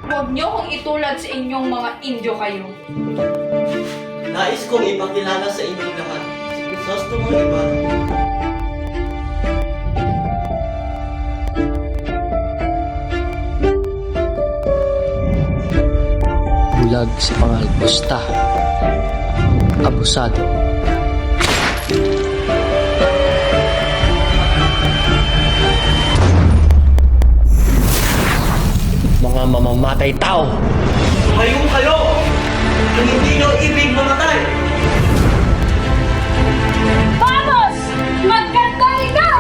Huwag niyo kong itulad sa inyong mga Indyo kayo. Nais kong ipakilala sa inyong lahat si Crisostomo Ibarra. Bulag sa pangalpusta, abusado. Mga mamamatay tao. Tumayo kayo! Kung hindi nyo ibig mamatay! Vamos! Magkanta ikaw!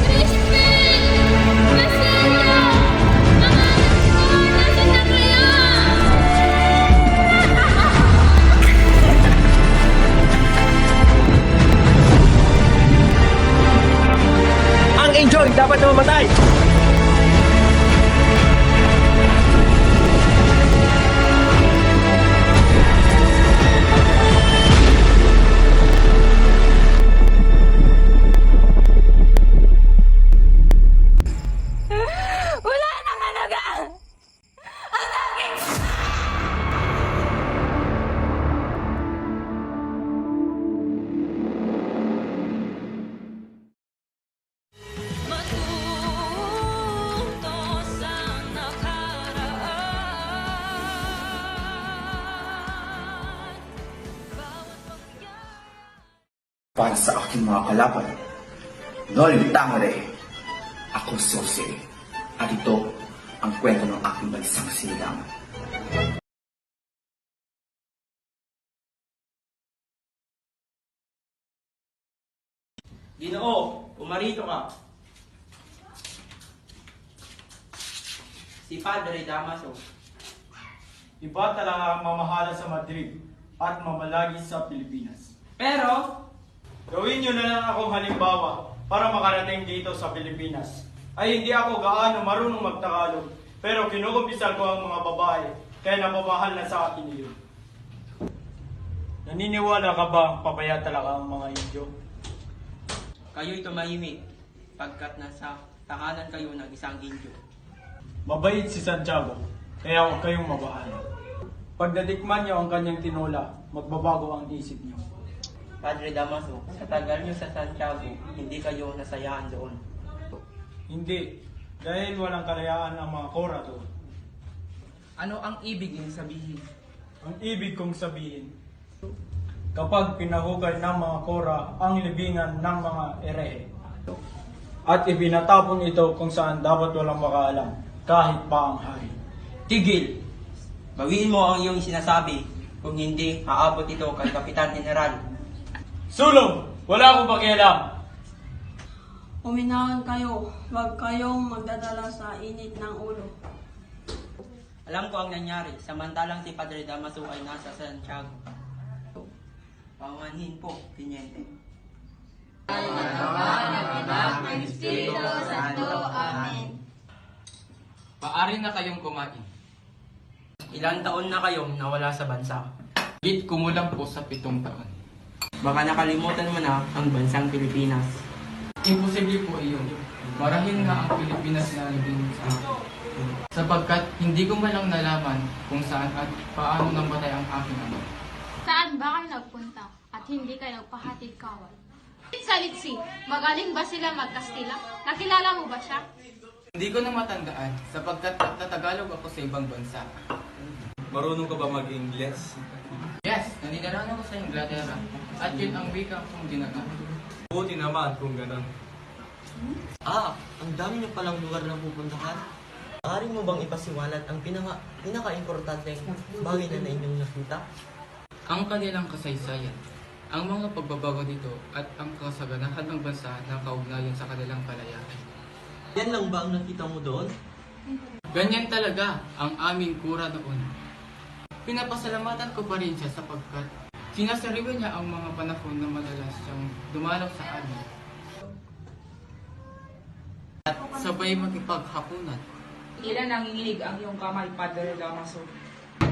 Crispin! Basilio! Mga anak ko, nasaan na kayo? Ang enjoy dapat na mamatay. Wala nang halaga! Matuto sa nakaraan. Bawat Para sa aking mga kalaban, Noli Tangere, ako Susi, at ito ang kwento ng aking bansang sinigang. Ginoo, umarito ka. Si Padre Damaso. Iba talaga ang mamahala sa Madrid at mamalagi sa Pilipinas. Pero, Gawin niyo na lang akong halimbawa para makarating dito sa Pilipinas. Ay hindi ako gaano marunong magtagalog, pero kinukumpisal ko ang mga babae, kaya napamahal na sa akin iyon. Naniniwala ka ba pabaya talaga ang mga Indyo? kayo'y tumahimik pagkat nasa tahanan kayo ng isang Indyo. Mabait si Santiago, kaya huwag kayong mabahala. Pag natikman niyo ang kanyang tinola, magbabago ang isip niyo. Padre Damaso, sa tagal niyo sa Santiago, hindi kayo nasayaan doon. Hindi, dahil walang kalayaan ang mga kora doon. Ano ang ibig niyong sabihin? Ang ibig kong sabihin, kapag pinahugay ng mga kora ang libingan ng mga erehe, at ibinatapon ito kung saan dapat walang makaalam, kahit pa ang hari. Tigil! Bawiin mo ang iyong sinasabi, kung hindi, aabot ito kay Kapitan General. Sulong! Wala akong pakialam! Uminahan kayo, huwag kayong magdadala sa init ng ulo. Alam ko ang nangyari, samantalang si Padre Damaso ay nasa Santiago. Pamanhin po, Tiniente. Paari na kayong kumain. Ilang taon na kayong nawala sa bansa? Higit kumulang po sa 7 taon. Baka nakalimutan mo na ang bansang Pilipinas. Imposible po iyon. Marahil nga ang Pilipinas na naging sa akin. Sapagkat hindi ko man lang nalaman kung saan at paano namatay ang aking ama. Saan ba kayo nagpunta at hindi kayo nagpahatid kawal? Sa Litsi, magaling ba sila magkastila? Nakilala mo ba siya? Hindi ko na matandaan sapagkat nagtatagalog ako sa ibang bansa. Marunong ka ba mag-Ingles? Yes, naninirahan ako sa Inglaterra at yun ang wika kong ginagamit. Buti naman kung gano'n. Ang dami niyo palang lugar na pupuntahan. Maaari mo bang ipasiwalat ang pinaka-importanteng bagay na inyong nakita? Ang kanilang kasaysayan, ang mga pagbabago dito at ang kasaganahan ng bansa na kaugnayan sa kanilang kalayaan. Yan lang ba ang nakita mo doon? Ganyan talaga ang aming kura noon. Pinapasalamatan ko pa rin siya sapagkat sinasariwa niya ang mga panahon na madalas siyang dumalaw sa amin. At sabay makipaghapunan. Ilan nanginginig ang iyong kamay, Padre Damaso?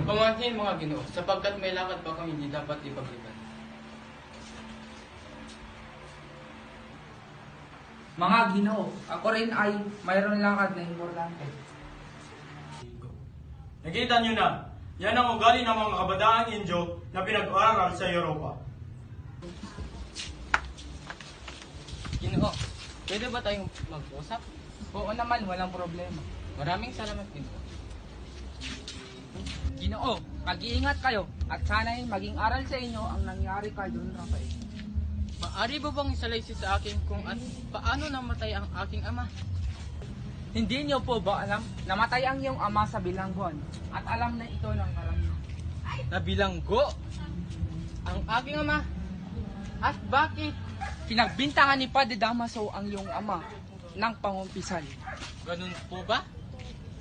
Pamanhin mga Ginoo, sapagkat may lakad pa kami hindi dapat ipagliban. Mga Ginoo, ako rin ay mayroon lakad na importante. Nakita nyo na, yan ang ugali ng mga kabataang Indio na pinag-aaral sa Europa. Ginoo, pwede ba tayong mag-usap? Oo naman, walang problema. Maraming salamat, Ginoo. Ginoo, mag-iingat kayo at sana'y maging aral sa inyo ang nangyari kay Don Rafael. Maari ba bang isalaysay sa akin kung paano namatay ang aking ama? Hindi niyo po ba alam, namatay ang iyong ama sa bilangguan at alam na ito ng karamihan. Nabilanggo ang aking ama? At bakit? Pinagbintangan ni Padre Damaso ang iyong ama ng pangumpisal. Ganun po ba?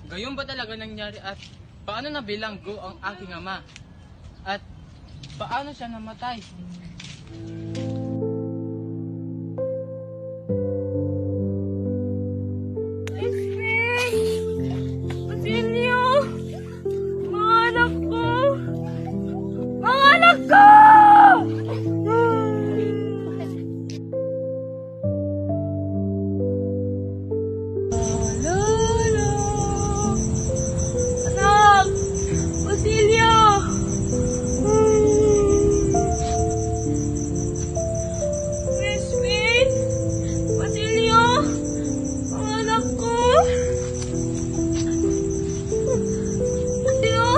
Gayon ba talaga nangyari at paano nabilanggo ang aking ama? At paano siya namatay? Basilio! Mga anak ko! Mga anak ko! Lolo! Anak! Basilio! Crispin! Basilio! Mga anak ko! Basilio!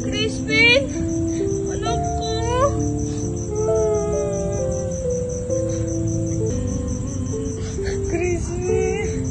Crispin! Anak ko! Crispin!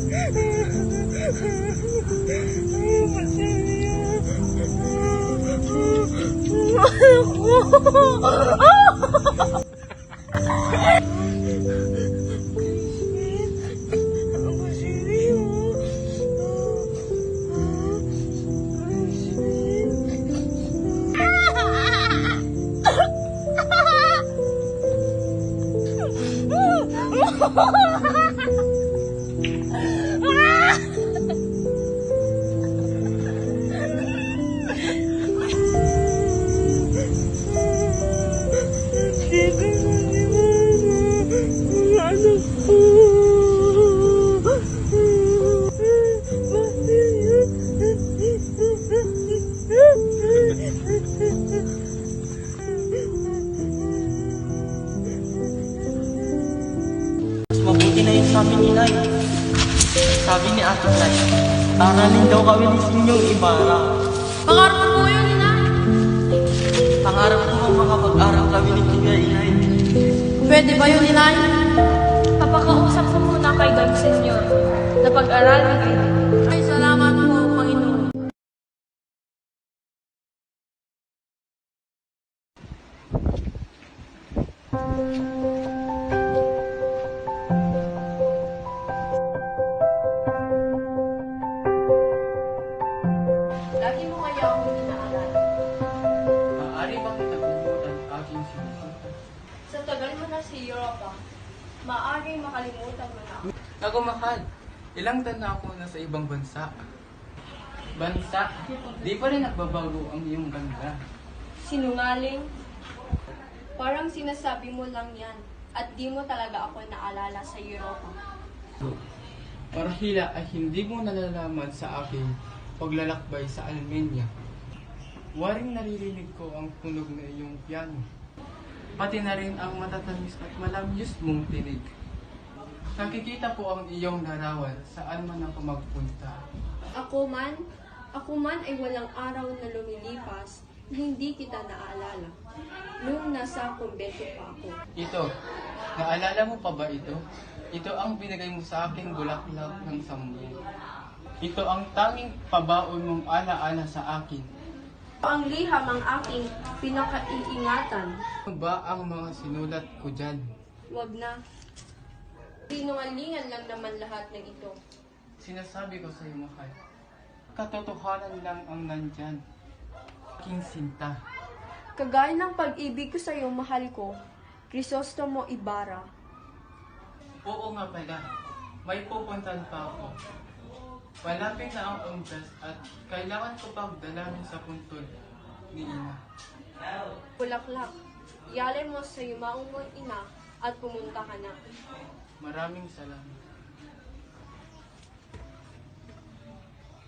Mas mabuti na yun sa amin, Inay. Sabi ni Ate Fly, aralin daw kami ni Sinyong Ibarra. Pangarap mo po yun, Inay. Pangarap ko ang makapag-aral kami ni Kuya, Inay. Pwede ba yun, Inay? Papakausap ko muna kay God, Senyor, na pag-aralin kayo. Ay, salamat po, Panginoon. Lagi mo kaya akong inaalala. Maaari bang itagubutan aking sinusunod? Sa tagal mo na sa Europa, maaaring makalimutan mo na. Ako mahal, ilang taon na ako nasa ibang bansa. Bansa, di pa rin nagbabago ang iyong ganda. Sinungaling? Parang sinasabi mo lang yan at di mo talaga ako naalala sa Europa. Marahila ay hindi mo nalalaman sa aking paglalakbay sa Armenia. Waring naririnig ko ang tunog na iyong piano. Pati na rin ang matatamis at malamyos mong tinig. Nakikita po ang iyong larawan saan man ako magpunta. Ako man ay walang araw na lumilipas na hindi kita naalala. Nung nasa kumbento pa ako. Ito, naalala mo pa ba ito? Ito ang binigay mo sa aking bulaklak ng sambo. Ito ang tanging pabaon mong alaala sa akin. Ang liham ang aking pinakaiingatan. Ano ba ang mga sinulat ko dyan? Wag na. Sinungalingan lang naman lahat ng ito. Sinasabi ko sa iyo, mahal. Katotohanan lang ang nandyan. Aking sinta. Kagaya ng pag-ibig ko sa iyo, mahal ko, Crisostomo Ibarra. Oo nga pala. May pupuntan pa ako. Malapit na ang oras at kailangan ko pang dalawin sa puntod ni Ina. Bulaklak, iyalin mo sa yumaong mong ina at pumunta ka na. Maraming salamat.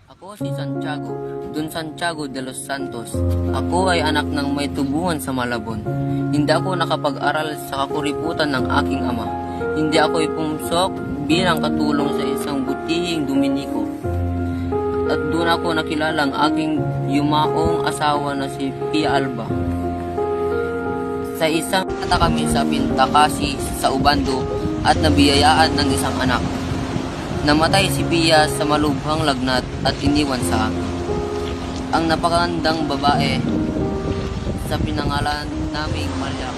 Ako si Santiago, Don Santiago de los Santos. Ako ay anak ng may tubuhan sa Malabon. Hindi ako nakapag-aral sa kakuriputan ng aking ama. Hindi ako ipumsok bilang katulong sa isang butihing Dominiko. At doon ako nakilala ang aking yumaong asawa na si Pia Alba. Sa isang kata kami sa Pintakasi sa Ubando at nabiyayaan ng isang anak. Namatay si Pia sa malubhang lagnat at iniwan sa akin. Ang napakagandang babae sa pinangalan naming Maria.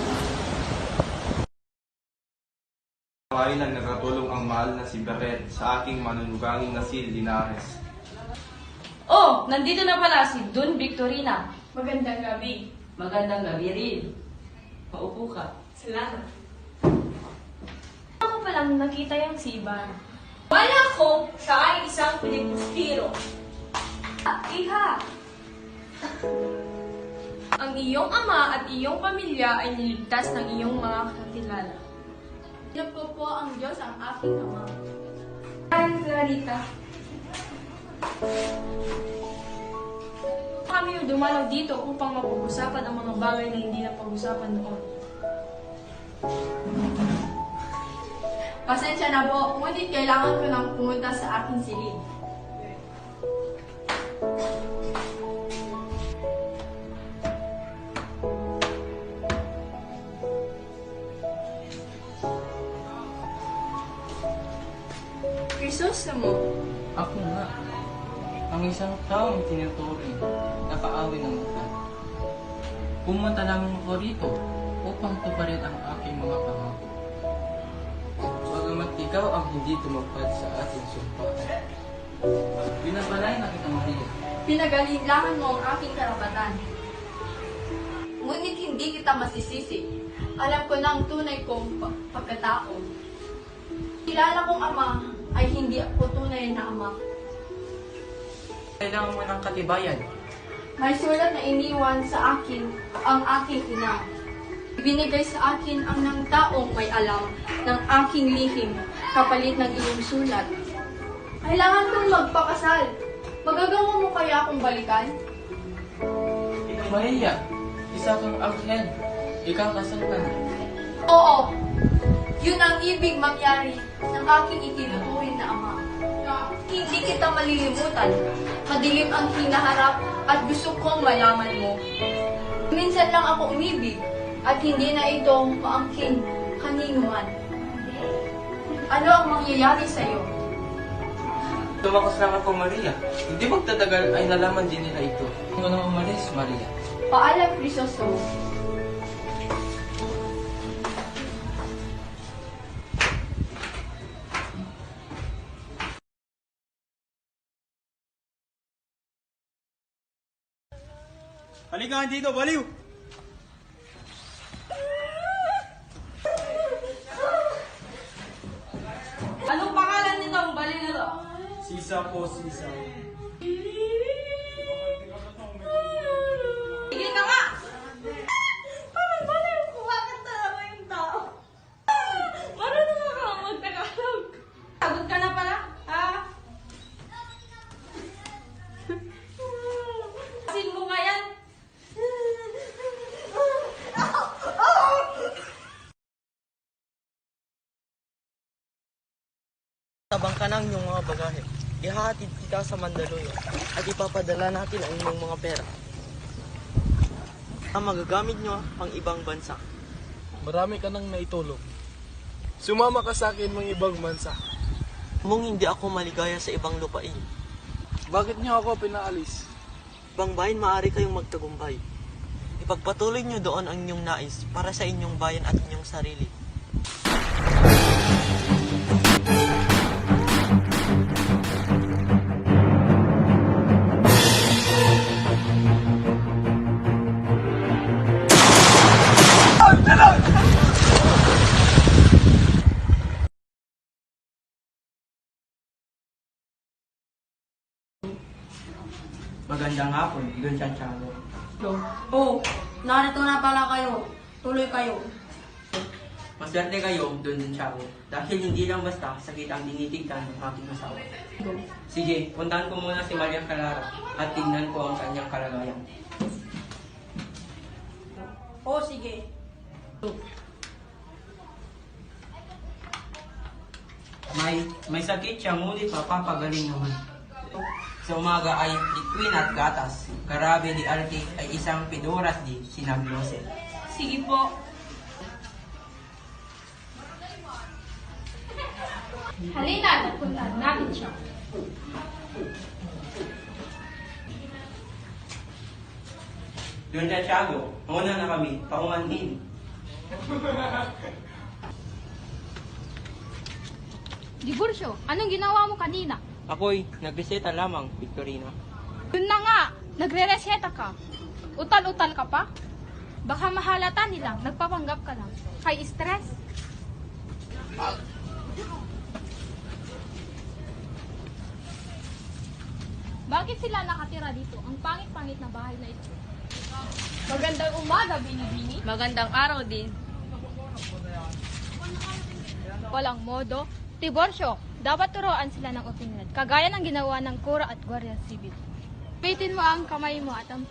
Ay lang nakatulong ang mahal na si Beret sa aking manunugangin na si Linares. Oh, nandito na pala si Don Victorina. Magandang gabi. Magandang gabi rin. Paupo ka. Salamat. Ako palang nakita yung si Ibarra. Wala ko siya ay isang pilipustiro. Iha! Ang iyong ama at iyong pamilya ay niligtas ng iyong mga kakilala. Pinagpo po ang Diyos ang aking ama. Ay, Clarita. Kami yung dumalaw dito upang mapag-usapan ang mga bagay na hindi na pag-usapan noon. Pasensya na po, ngunit kailangan ko nang pumunta sa aking silid. Crisostomo, Ako nga, ang isang taong tinuturing na kaawin ng mutan. Pumunta lamang ako rito upang tuparin ang aking mga pangako. Bagamat ikaw ang hindi tumupad sa ating sumpahan. Binabalay na kita, Maria. pinagalinlangan mo ang aking karapatan. Ngunit hindi kita masisisi. Alam ko na ang tunay kong pagkatao. Kilala kong ama ay hindi ako tunay na ama. Kailangan mo ng katibayan. May sulat na iniwan sa akin ang aking ina. Ibinigay sa akin ang ng taong may alam ng aking lihim kapalit ng iyong sulat. Kailangan kong magpakasal. Magagawa mo kaya akong balikan? Maria, isa kang anghel. Ikakasal ka na. Oo. Yun ang ibig mangyari ng aking itinuturing na ama. Hindi kita malilimutan. Madilim ang hinaharap at gusto kong malaman mo. Minsan lang ako umibig at hindi na ito maangkin kanino man. Ano ang mangyayari sa'yo? Tumakas lang ako, Maria. Hindi magtatagal ay nalaman din nila ito. Hindi ko na umalis, Maria. Paalam, Crisostomo. Halika dito, baliw! Anong pangalan nitong bali na to? Sisa po, sisa. Sige ka nga! Parang bali ko bakit talaga yung tao? Marunong ka mag-Tagalog. Sagot ka na pala, ha? Asin mo nga yan. Tabang ka ng iyong mga bagahe. Ihahatid kita sa Mandaluyong at ipapadala natin ang inyong mga pera. Ang magagamit nyo pang ibang bansa. Marami ka nang naitulong. Sumama ka sa akin mga ibang bansa. Mong hindi ako maligaya sa ibang lupain. Bakit niyo ako pinaalis? Ibang bayan maaari kayong magtagumpay. Ipagpatuloy nyo doon ang inyong nais para sa inyong bayan at inyong sarili. Magandang hapon, Don Santiago. Oh, narito na pala kayo. Tuloy kayo. Maswerte kayo, Don Santiago, dahil hindi lang basta sakit ang tinitignan ng aking asawa. Sige, puntahan ko muna si Maria Clara at tingnan ko ang kanyang kalagayan. O sige. May sakit siya, ngunit mapapagaling naman. Sa umaga ay liquin at gatas. Karabe di arte ay isang pidoras di sinaglose. Sige po. Halina, puntahan natin siya. Don Santiago, mauna na kami, paumanhin. Dibursyo, anong ginawa mo kanina? Ako'y nagreseta lamang, Victorina. Yun na nga, nagre-reseta ka. Utal-utal ka pa? Baka mahalata nilang, nagpapanggap ka lang. Kay stress? Bakit sila nakatira dito? Ang pangit-pangit na bahay na ito. Magandang umaga, Bini-Bini. Magandang araw din. Walang modo. Tiborsyo, dapat turuan sila ng opinyon, kagaya ng ginawa ng Kura at Guardia Civil. Pitin mo ang kamay mo at ang